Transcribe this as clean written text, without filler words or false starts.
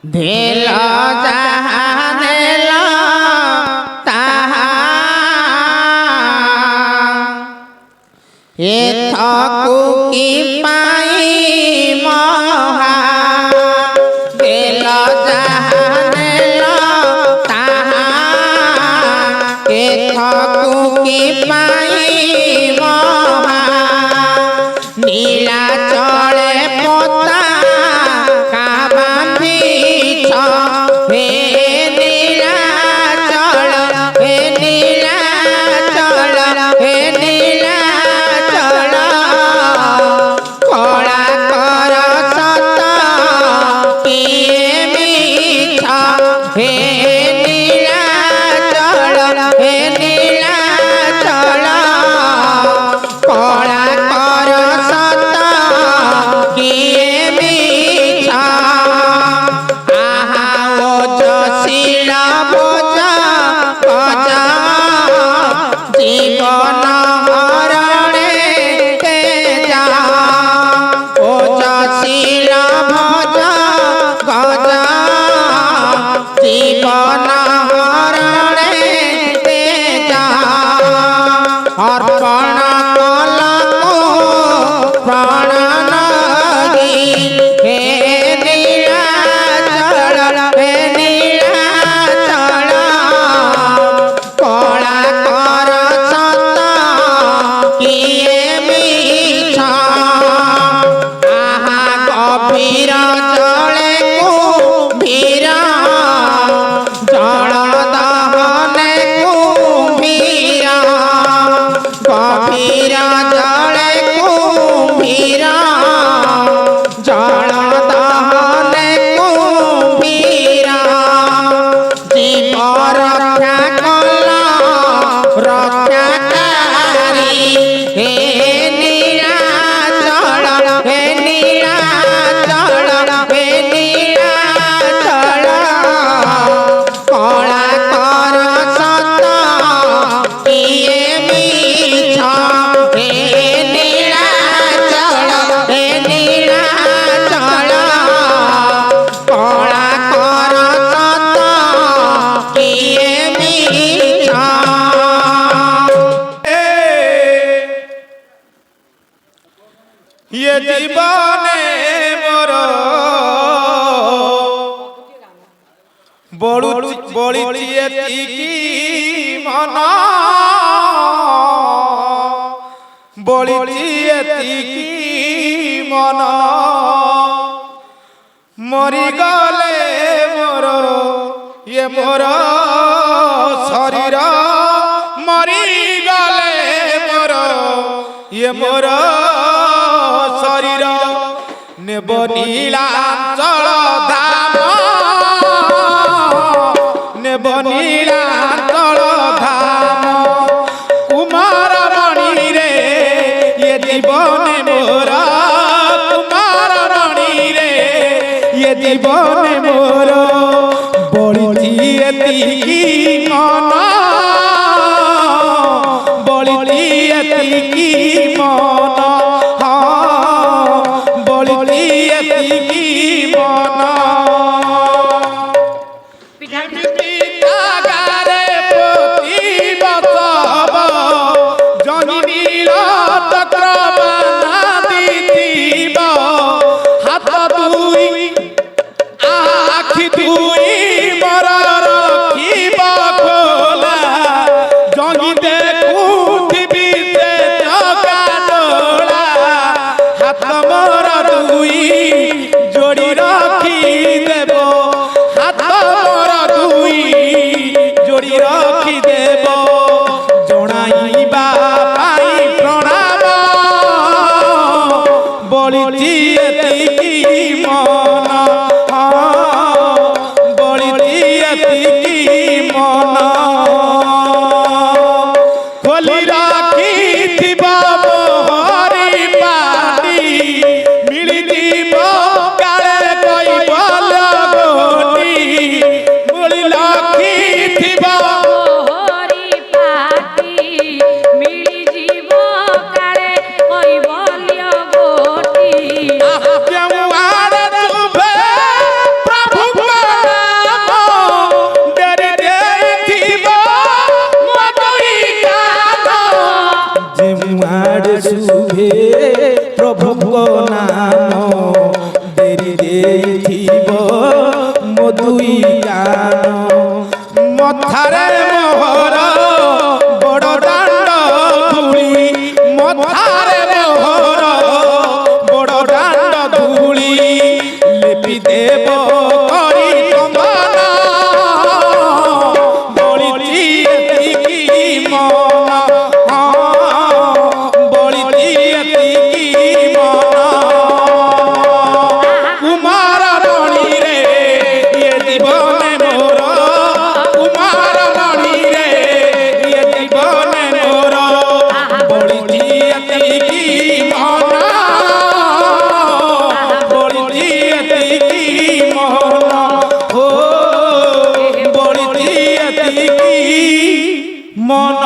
धेल जानेल ताहा एथकु की पाई महा धेल जानेल ताहा एथकु की पाई महा नीला चले पोता का बांधी हे नीला चल हे नीला चल हे नीला चल कला कर सत किए मीठ हे नीला चल हे नीला चल कला कर सत किए मीठ आहा ओजशील भोज भज जीवन हरणे तेजा ओजशील भोज भज जीवन हरणे तेजा अर्पण कलको प्राण नगी हे नीला चल हे नीला चल कला कर सत किए मीठ आहा गभीर जले कुम्भीर जल दहने कुम्भीर गभीर जले कुम्भीर जल दहने कुम्भीर जीव रक्षा कल रक्षाकारी हे नीला चल हे नीला चल हे नीला चल कला कर सत किए मीठ हे नीला चल हे नीला चल कला कर सत किए मीठ ये जीवने मोर बड़ी एतिकी मन बड़ी एतिकी मन मरी गले मोर ये मोर शरीर मरी गले मोर ये मोर शरीर नेब नीलाचल धाम नेब नीलाचल धाम कुमार मणि रे ये जीवन मोर कुमार मणि रे ये जीवन मोर बड़ी एतिकी मन बड़ी एतिकी मन बड़ी एतिकी मन पिता गारे पोती बसब जननीर चक्रबाना दिथिब हाथ दुई आखि दुई मोर रखिब মধুই গান মথারে মোহর বড় ডান্ড ধুলি মথারে মোহর বড় ডান্ড ধুলি লেপি দেব করি তোমার বলিছি এতিকি মন বলিছি এতিকি মন কুমার মণি রে ইয়ে জীবনে মোর কুমার মণি রে ইয়ে জীবনে মোর বলিছি এতিকি মন বলিছি এতিকি মন ও বলিছি এতিকি মন